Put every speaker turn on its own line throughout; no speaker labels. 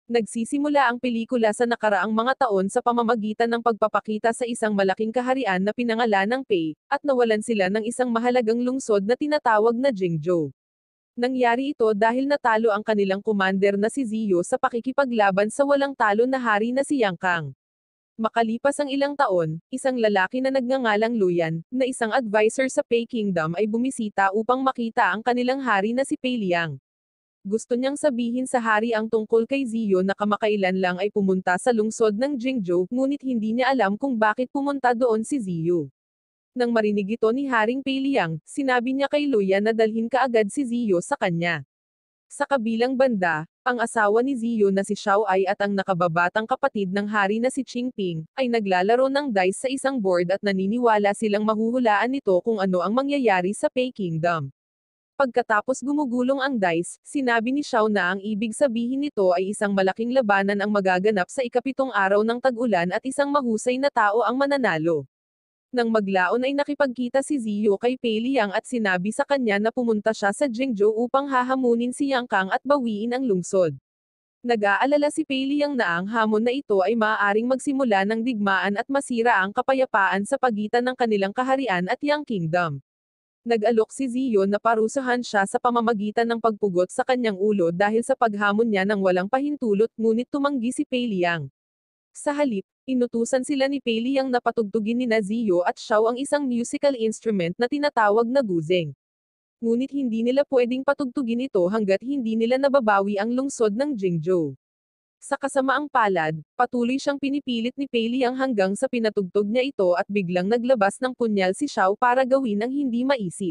Nagsisimula ang pelikula sa nakaraang mga taon sa pamamagitan ng pagpapakita sa isang malaking kaharian na pinangalan ng Pei, at nawalan sila ng isang mahalagang lungsod na tinatawag na Jingzhou. Nangyari ito dahil natalo ang kanilang commander na si Ziyo sa pakikipaglaban sa walang talo na hari na si Yang Kang. Makalipas ang ilang taon, isang lalaki na nagngangalang Luyan, na isang advisor sa Pei Kingdom ay bumisita upang makita ang kanilang hari na si Pei Liang. Gusto niyang sabihin sa hari ang tungkol kay Ziyo na kamakailan lang ay pumunta sa lungsod ng Jingzhou, ngunit hindi niya alam kung bakit pumunta doon si Ziyo. Nang marinig ito ni Haring Pei Liang, sinabi niya kay Luya na dalhin kaagad si Ziyo sa kanya. Sa kabilang banda, ang asawa ni Ziyo na si Xiao Ai at ang nakababatang kapatid ng hari na si Qingping, ay naglalaro ng dice sa isang board at naniniwala silang mahuhulaan nito kung ano ang mangyayari sa Pei Kingdom. Pagkatapos gumugulong ang dice, sinabi ni Xiao na ang ibig sabihin nito ay isang malaking labanan ang magaganap sa ikapitong araw ng tag-ulan at isang mahusay na tao ang mananalo. Nang maglaon ay nakipagkita si Ziyo kay Pei Liang at sinabi sa kanya na pumunta siya sa Jingzhou upang hahamunin si Yang Kang at bawiin ang lungsod. Nag-aalala si Pei Liang na ang hamon na ito ay maaaring magsimula ng digmaan at masira ang kapayapaan sa pagitan ng kanilang kaharian at Yang Kingdom. Nag-alok si Ziyo na parusahan siya sa pamamagitan ng pagpugot sa kanyang ulo dahil sa paghamon niya ng walang pahintulot, ngunit tumanggi si Pei Liang. Sa halip, inutusan sila ni Pei Liang na patugtugin ni Ziyo at Xiao ang isang musical instrument na tinatawag na guzeng. Ngunit hindi nila pwedeng patugtugin ito hanggat hindi nila nababawi ang lungsod ng Jingzhou. Sa kasamaang palad, patuloy siyang pinipilit ni Pei Liang hanggang sa pinatugtog niya ito at biglang naglabas ng punyal si Xiao para gawin ang hindi maisip.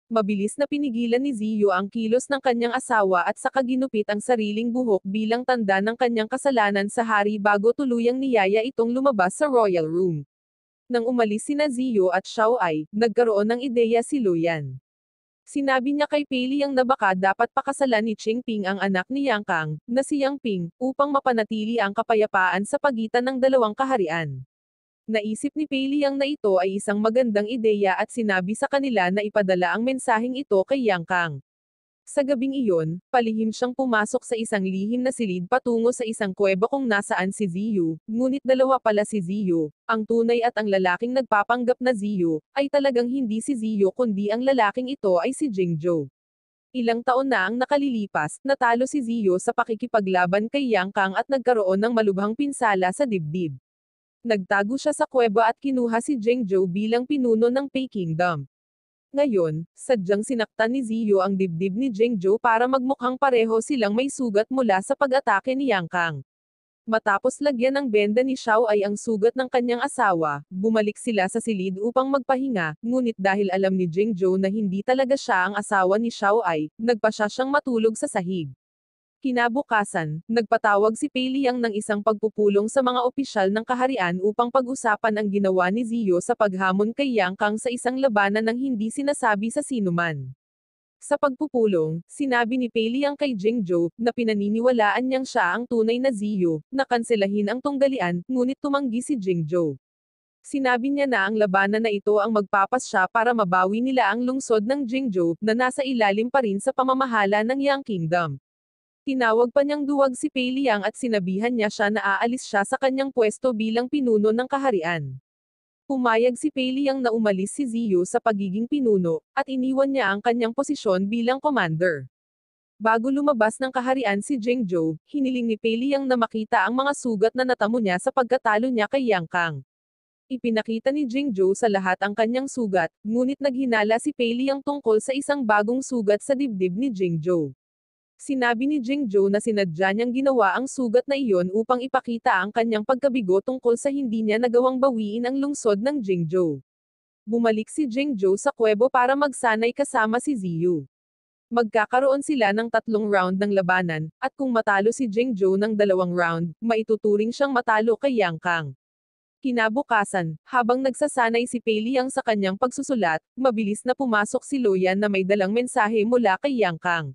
Mabilis na pinigilan ni Ziyo ang kilos ng kanyang asawa at saka ginupit ang sariling buhok bilang tanda ng kanyang kasalanan sa hari bago tuluyang niyaya itong lumabas sa royal room. Nang umalis sina Ziyo at Xiao Ai, nagkaroon ng ideya si Luyan. Sinabi niya kay Pei Liang na baka dapat pakasalan ni Qingping ang anak ni Yang Kang, na si Yang Ping, upang mapanatili ang kapayapaan sa pagitan ng dalawang kaharian. Naisip ni Pei Liang na ito ay isang magandang ideya at sinabi sa kanila na ipadala ang mensaheng ito kay Yang Kang. Sa gabing iyon, palihim siyang pumasok sa isang lihim na silid patungo sa isang kuweba kung nasaan si Ziyu, ngunit dalawa pala si Ziyu, ang tunay at ang lalaking nagpapanggap na Ziyu, ay talagang hindi si Ziyu kundi ang lalaking ito ay si Jingzhou. Ilang taon na ang nakalilipas, natalo si Ziyu sa pakikipaglaban kay Yang Kang at nagkaroon ng malubhang pinsala sa dibdib. Nagtago siya sa kuweba at kinuha si Jingzhou bilang pinuno ng Pei Kingdom. Ngayon, sadyang sinaktan ni Ziyo ang dibdib ni Jingzhou para magmukhang pareho silang may sugat mula sa pag-atake ni Yang Kang. Matapos lagyan ng benda ni Xiao ay ang sugat ng kanyang asawa, bumalik sila sa silid upang magpahinga, ngunit dahil alam ni Jingzhou na hindi talaga siya ang asawa ni Xiao Ai, nagpa siya siyang matulog sa sahig. Kinabukasan, nagpatawag si Pei Liang ng isang pagpupulong sa mga opisyal ng kaharian upang pag-usapan ang ginawa ni Ziyo sa paghamon kay Yang Kang sa isang labanan ng hindi sinasabi sa sinuman. Sa pagpupulong, sinabi ni Pei Liang kay Jingzhou na pinaniniwalaan niyang siya ang tunay na Ziyo, na kanselahin ang tunggalian, ngunit tumanggi si Jingzhou. Sinabi niya na ang labanan na ito ang magpapasya para mabawi nila ang lungsod ng Jingzhou, na nasa ilalim pa rin sa pamamahala ng Yang Kingdom. Tinawag pa niyang duwag si Pei Liang at sinabihan niya siya na aalis siya sa kanyang pwesto bilang pinuno ng kaharian. Pumayag si Pei Liang na umalis si Ziyu sa pagiging pinuno, at iniwan niya ang kanyang posisyon bilang commander. Bago lumabas ng kaharian si Jingzhou, hiniling ni Pei Liang na makita ang mga sugat na natamo niya sa pagkatalo niya kay Yang Kang. Ipinakita ni Jingzhou sa lahat ang kanyang sugat, ngunit naghinala si Pei Liang tungkol sa isang bagong sugat sa dibdib ni Jingzhou. Sinabi ni Jingzhou na sinadya niyang ginawa ang sugat na iyon upang ipakita ang kanyang pagkabigo tungkol sa hindi niya nagawang bawiin ang lungsod ng Jingzhou. Bumalik si Jingzhou sa kuwebo para magsanay kasama si Ziyu. Magkakaroon sila ng 3 round ng labanan, at kung matalo si Jingzhou ng 2 round, maituturing siyang matalo kay Yang Kang. Kinabukasan, habang nagsasanay si Pei Liang sa kanyang pagsusulat, mabilis na pumasok si Luyan na may dalang mensahe mula kay Yang Kang.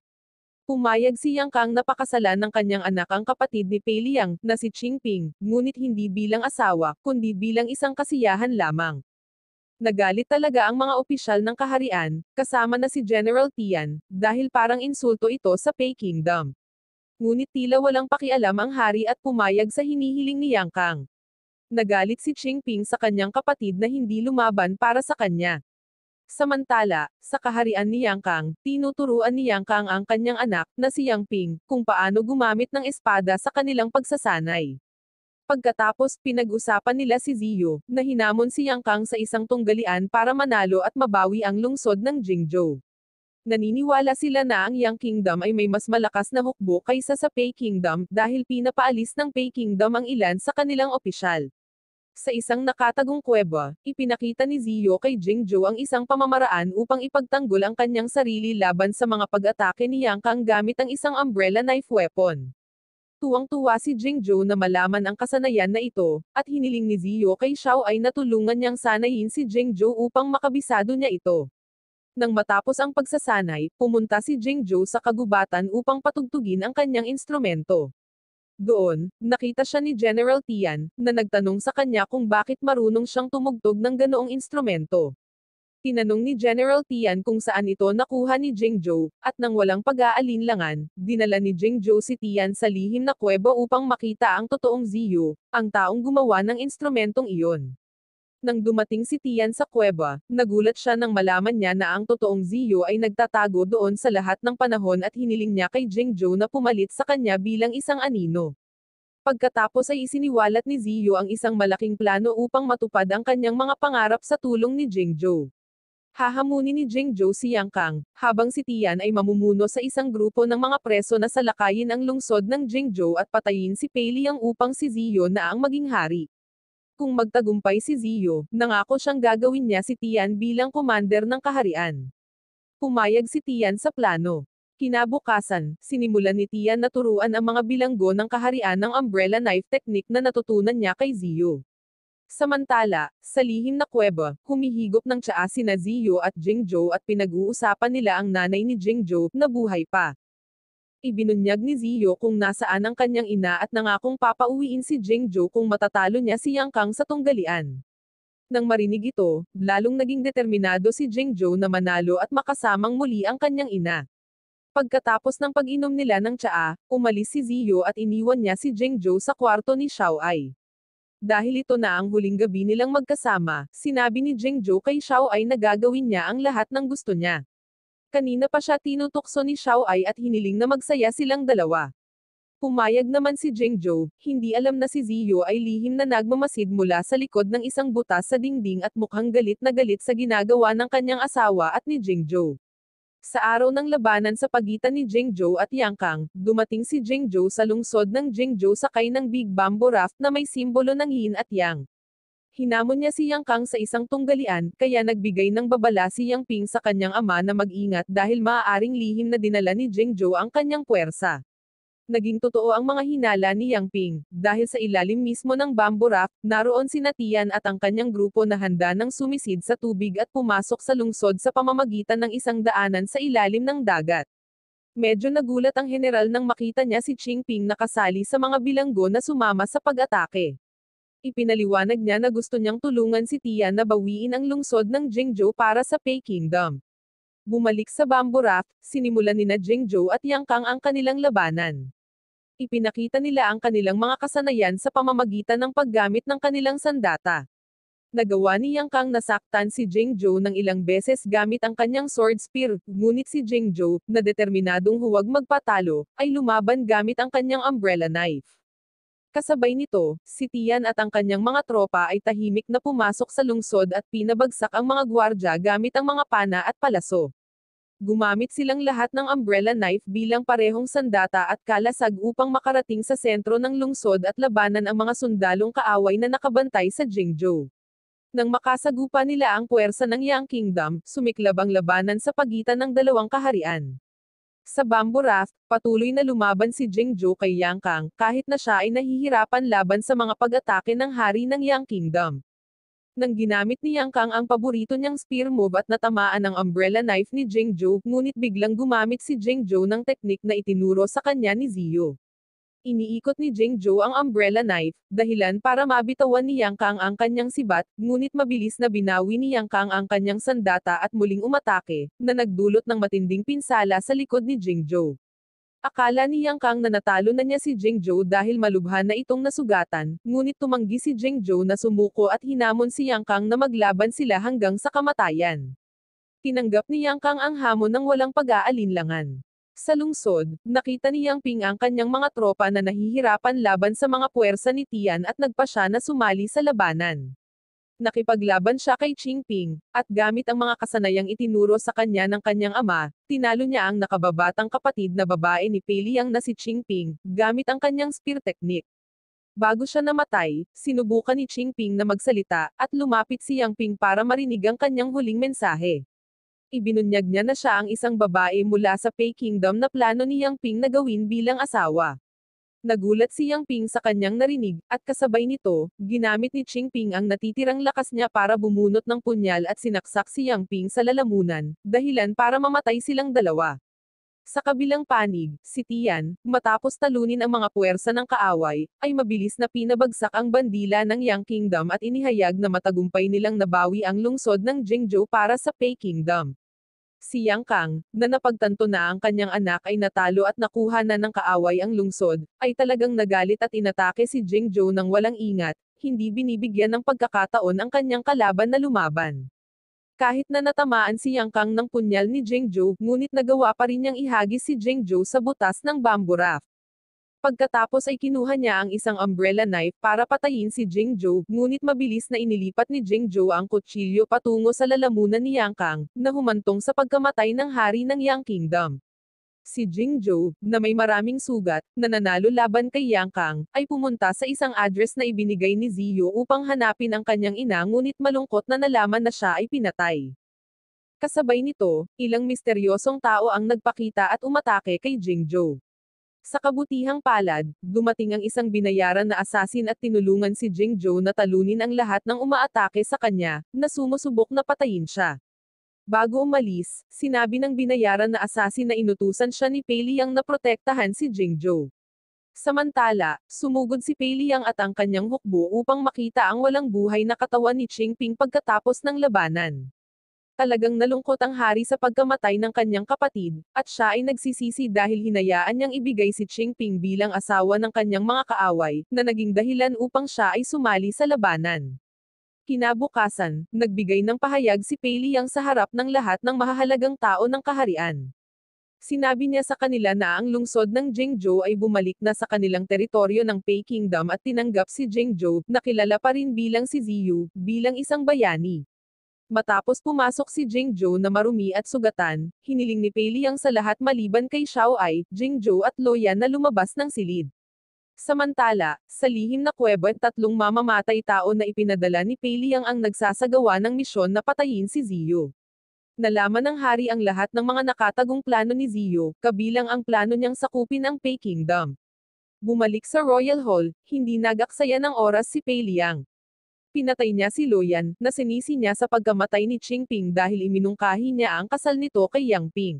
Pumayag si Yang Kang na pakasalan ng kanyang anak ang kapatid ni Pei Liang, na si Qingping, ngunit hindi bilang asawa, kundi bilang isang kasiyahan lamang. Nagalit talaga ang mga opisyal ng kaharian, kasama na si General Tian, dahil parang insulto ito sa Pei Kingdom. Ngunit tila walang pakialam ang hari at pumayag sa hinihiling ni Yang Kang. Nagalit si Qingping sa kanyang kapatid na hindi lumaban para sa kanya. Samantala, sa kaharian ni Yang Kang, tinuturuan ni Yang Kang ang kanyang anak, na si Yang Ping, kung paano gumamit ng espada sa kanilang pagsasanay. Pagkatapos, pinag-usapan nila si Ziyu, na hinamon si Yang Kang sa isang tunggalian para manalo at mabawi ang lungsod ng Jingzhou. Naniniwala sila na ang Yang Kingdom ay may mas malakas na hukbo kaysa sa Pei Kingdom, dahil pinapaalis ng Pei Kingdom ang ilan sa kanilang opisyal. Sa isang nakatagong kuweba, ipinakita ni Ziyu kay Jingzhou ang isang pamamaraan upang ipagtanggol ang kanyang sarili laban sa mga pag-atake ni Yang Kang gamit ang isang umbrella knife weapon. Tuwang-tuwa si Jingzhou na malaman ang kasanayan na ito, at hiniling ni Ziyu kay Xiao Ai na tulungan niyang sanayin si Jingzhou upang makabisado niya ito. Nang matapos ang pagsasanay, pumunta si Jingzhou sa kagubatan upang patugtugin ang kanyang instrumento. Doon, nakita siya ni General Tian, na nagtanong sa kanya kung bakit marunong siyang tumugtog ng ganoong instrumento. Tinanong ni General Tian kung saan ito nakuha ni Jingzhou, at nang walang pag-aalinlangan, dinala ni Jingzhou si Tian sa lihim na kuweba upang makita ang totoong Ziyu, ang taong gumawa ng instrumentong iyon. Nang dumating si Tian sa kuweba, nagulat siya nang malaman niya na ang totoong Ziyu ay nagtatago doon sa lahat ng panahon at hiniling niya kay Jingzhou na pumalit sa kanya bilang isang anino. Pagkatapos ay isiniwalat ni Ziyu ang isang malaking plano upang matupad ang kanyang mga pangarap sa tulong ni Jingzhou. Hahamunin ni Jingzhou si Yang Kang, habang si Tian ay mamumuno sa isang grupo ng mga preso na salakayin ang lungsod ng Jingzhou at patayin si Pei Liang upang si Ziyu na ang maging hari. Kung magtagumpay si Ziyu, nangako siyang gagawin niya si Tian bilang commander ng kaharian. Pumayag si Tian sa plano. Kinabukasan, sinimulan ni Tian na turuan ang mga bilanggo ng kaharian ng umbrella knife technique na natutunan niya kay Ziyu. Samantala, sa lihim na kuweba, humihigop ng tsaa sina Ziyu at Jingzhou at pinag-uusapan nila ang nanay ni Jingzhou, na buhay pa. Ibinunyag ni Ziyu kung nasaan ang kanyang ina at nangakong papauwiin si Jingzhou kung matatalo niya si Yang Kang sa tunggalian. Nang marinig ito, lalong naging determinado si Jingzhou na manalo at makasamang muli ang kanyang ina. Pagkatapos ng pag-inom nila ng tsaa, umalis si Ziyu at iniwan niya si Jingzhou sa kwarto ni Xiao Ai. Dahil ito na ang huling gabi nilang magkasama, sinabi ni Jingzhou kay Xiao Ai na gagawin niya ang lahat ng gusto niya. Kanina pa siya tinutukso ni Xiao Ai at hiniling na magsaya silang dalawa. Pumayag naman si Jingzhou, hindi alam na si Ziyu ay lihim na nagmamasid mula sa likod ng isang butas sa dingding at mukhang galit na galit sa ginagawa ng kanyang asawa at ni Jingzhou. Sa araw ng labanan sa pagitan ni Jingzhou at Yang Kang, dumating si Jingzhou sa lungsod ng Jingzhou sakay ng Big Bamboo Raft na may simbolo ng Yin at Yang. Hinamon niya si Yang Kang sa isang tunggalian, kaya nagbigay ng babala si Yang Ping sa kanyang ama na mag-ingat dahil maaaring lihim na dinala ni Jingzhou ang kanyang puwersa. Naging totoo ang mga hinala ni Yang Ping, dahil sa ilalim mismo ng bamboo raft, naroon si Tian at ang kanyang grupo na handa ng sumisid sa tubig at pumasok sa lungsod sa pamamagitan ng isang daanan sa ilalim ng dagat. Medyo nagulat ang general nang makita niya si Qingping na kasali sa mga bilanggo na sumama sa pag-atake. Ipinaliwanag niya na gusto niyang tulungan si Tian na bawiin ang lungsod ng Jingzhou para sa Pei Kingdom. Bumalik sa bamboo raft, sinimulan nina Jingzhou at Yang Kang ang kanilang labanan. Ipinakita nila ang kanilang mga kasanayan sa pamamagitan ng paggamit ng kanilang sandata. Nagawa ni Yang Kang nasaktan si Jingzhou ng ilang beses gamit ang kanyang sword spear, ngunit si Jingzhou, na determinadong huwag magpatalo, ay lumaban gamit ang kanyang umbrella knife. Kasabay nito, si Tian at ang kanyang mga tropa ay tahimik na pumasok sa lungsod at pinabagsak ang mga gwardya gamit ang mga pana at palaso. Gumamit silang lahat ng umbrella knife bilang parehong sandata at kalasag upang makarating sa sentro ng lungsod at labanan ang mga sundalong kaaway na nakabantay sa Jingzhou. Nang makasagupa nila ang puwersa ng Yang Kingdom, sumiklab ang labanan sa pagitan ng dalawang kaharian. Sa bamboo raft, patuloy na lumaban si Jingzhou kay Yang Kang, kahit na siya ay nahihirapan laban sa mga pag-atake ng hari ng Yang Kingdom. Nang ginamit ni Yang Kang ang paborito niyang spear move at natamaan ang umbrella knife ni Jingzhou, ngunit biglang gumamit si Jingzhou ng teknik na itinuro sa kanya ni Ziyu. Iniikot ni Jingzhou ang umbrella knife, dahilan para mabitawan ni Yang Kang ang kanyang sibat, ngunit mabilis na binawi ni Yang Kang ang kanyang sandata at muling umatake, na nagdulot ng matinding pinsala sa likod ni Jingzhou. Akala ni Yang Kang na natalo na niya si Jingzhou dahil malubha na itong nasugatan, ngunit tumanggi si Jingzhou na sumuko at hinamon si Yang Kang na maglaban sila hanggang sa kamatayan. Tinanggap ni Yang Kang ang hamon ng walang pag-aalinlangan. Sa lungsod, nakita ni Yang Ping ang kanyang mga tropa na nahihirapan laban sa mga puwersa ni Tian at nagpa siya na sumali sa labanan. Nakipaglaban siya kay Qingping, at gamit ang mga kasanayang itinuro sa kanya ng kanyang ama, tinalo niya ang nakababatang kapatid na babae ni Pei Liang na si Qingping, gamit ang kanyang spear technique. Bago siya namatay, sinubukan ni Qingping na magsalita, at lumapit si Yang Ping para marinig ang kanyang huling mensahe. Ibinunyag niya na siya ang isang babae mula sa Pei Kingdom na plano ni Yang Ping na gawin bilang asawa. Nagulat si Yang Ping sa kanyang narinig, at kasabay nito, ginamit ni Qingping ang natitirang lakas niya para bumunot ng punyal at sinaksak si Yang Ping sa lalamunan, dahilan para mamatay silang dalawa. Sa kabilang panig, si Tian, matapos talunin ang mga puwersa ng kaaway, ay mabilis na pinabagsak ang bandila ng Yang Kingdom at inihayag na matagumpay nilang nabawi ang lungsod ng Jingzhou para sa Pei Kingdom. Si Yang Kang, na napagtanto na ang kanyang anak ay natalo at nakuha na ng kaaway ang lungsod, ay talagang nagalit at inatake si Jingzhou nang walang ingat, hindi binibigyan ng pagkakataon ang kanyang kalaban na lumaban. Kahit na natamaan si Yang Kang ng punyal ni Jingzhou, ngunit nagawa pa rin niyang ihagis si Jingzhou sa butas ng bamboo raft. Pagkatapos ay kinuha niya ang isang umbrella knife para patayin si Jingzhou, ngunit mabilis na inilipat ni Jingzhou ang kutsilyo patungo sa lalamunan ni Yang Kang, na humantong sa pagkamatay ng hari ng Yang Kingdom. Si Jingzhou, na may maraming sugat, na nanalo laban kay Yang Kang, ay pumunta sa isang address na ibinigay ni Ziyu upang hanapin ang kanyang ina ngunit malungkot na nalaman na siya ay pinatay. Kasabay nito, ilang misteryosong tao ang nagpakita at umatake kay Jingzhou. Sa kabutihang palad, dumating ang isang binayaran na asasin at tinulungan si Jingzhou na talunin ang lahat ng umaatake sa kanya, na sumusubok na patayin siya. Bago umalis, sinabi ng binayaran na asasin na inutusan siya ni Pei Liang na protektahan si Jingzhou. Samantala, sumugod si Pei Liang at ang kanyang hukbo upang makita ang walang buhay na katawan ni Qingping pagkatapos ng labanan. Talagang nalungkot ang hari sa pagkamatay ng kanyang kapatid, at siya ay nagsisisi dahil hinayaan niyang ibigay si Qingping bilang asawa ng kanyang mga kaaway, na naging dahilan upang siya ay sumali sa labanan. Kinabukasan, nagbigay ng pahayag si Pei Liang sa harap ng lahat ng mahahalagang tao ng kaharian. Sinabi niya sa kanila na ang lungsod ng Jingzhou ay bumalik na sa kanilang teritoryo ng Pei Kingdom at tinanggap si Jingzhou, na kilala pa rin bilang si Ziyu, bilang isang bayani. Matapos pumasok si Jingzhou na marumi at sugatan, hiniling ni Pei Liang sa lahat maliban kay Xiao Ai, Jingzhou at Luoyan na lumabas ng silid. Samantala, sa lihim na kuweba at tatlong mamamatay tao na ipinadala ni Pei Liang ang nagsasagawa ng misyon na patayin si Ziyu. Nalaman ng hari ang lahat ng mga nakatagong plano ni Ziyu, kabilang ang plano niyang sakupin ang Pei Kingdom. Bumalik sa Royal Hall, hindi nagaksaya ng oras si Pei Liang. Pinatay niya si Luoyan, na sinisi niya sa pagkamatay ni Qingping dahil iminungkahi niya ang kasal nito kay Yang Ping.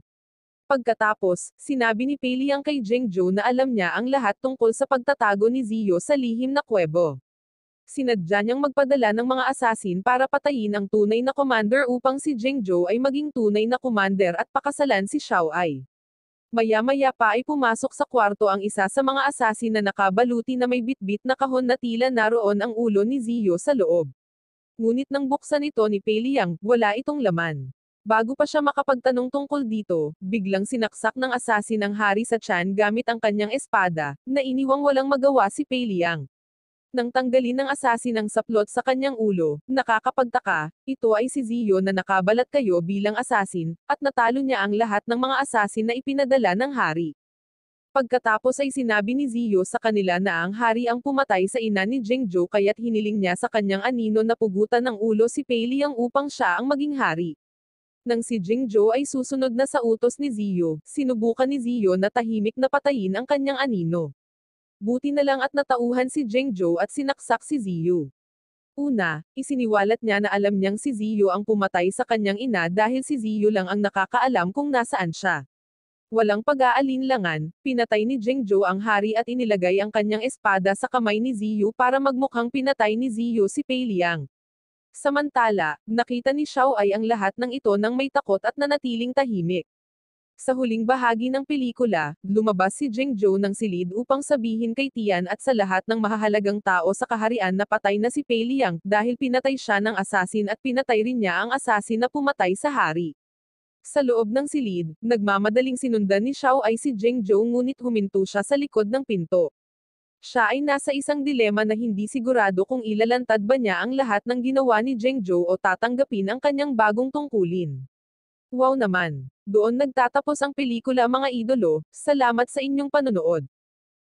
Pagkatapos, sinabi ni Pei Liang kay Jingzhou na alam niya ang lahat tungkol sa pagtatago ni Ziyu sa lihim na kuwebo. Sinadya niyang magpadala ng mga asasin para patayin ang tunay na commander upang si Jingzhou ay maging tunay na commander at pakasalan si Xiao Ai. Maya-maya pa ay pumasok sa kwarto ang isa sa mga asasin na nakabaluti na may bitbit na kahon na tila naroon ang ulo ni Ziyu sa loob. Ngunit nang buksan ito ni Pei Liang, wala itong laman. Bago pa siya makapagtanong tungkol dito, biglang sinaksak ng asasin ang hari sa tiyan gamit ang kanyang espada, na iniwang walang magawa si Pei Liang. Nang tanggalin ng asasin ang saplot sa kanyang ulo, nakakapagtaka, ito ay si Ziyu na nakabalat kayo bilang asasin, at natalo niya ang lahat ng mga asasin na ipinadala ng hari. Pagkatapos ay sinabi ni Ziyu sa kanila na ang hari ang pumatay sa ina ni Jingzhou kaya't hiniling niya sa kanyang anino na pugutan ng ulo si Pei Liang upang siya ang maging hari. Nang si Jingzhou ay susunod na sa utos ni Ziyu, sinubukan ni Ziyu na tahimik na patayin ang kanyang anino. Buti na lang at natauhan si Jingzhou at sinaksak si Ziyu. Una, isiniwalat niya na alam niyang si Ziyu ang pumatay sa kanyang ina dahil si Ziyu lang ang nakakaalam kung nasaan siya. Walang pag-aalinlangan, pinatay ni Jingzhou ang hari at inilagay ang kanyang espada sa kamay ni Ziyu para magmukhang pinatay ni Ziyu si Pei Liang. Samantala, nakita ni Xiao Ai ang lahat ng ito nang may takot at nanatiling tahimik. Sa huling bahagi ng pelikula, lumabas si Jingjo ng silid upang sabihin kay Tian at sa lahat ng mahahalagang tao sa kaharian na patay na si Pei Liang dahil pinatay siya ng asasin at pinatay rin niya ang asasin na pumatay sa hari. Sa loob ng silid, nagmamadaling sinundan ni Xiao ay si Jingjo ngunit huminto siya sa likod ng pinto. Siya ay nasa isang dilema na hindi sigurado kung ilalantad ba niya ang lahat ng ginawa ni Jingjo o tatanggapin ang kanyang bagong tungkulin. Wow naman! Doon nagtatapos ang pelikula mga idolo, salamat sa inyong panonood.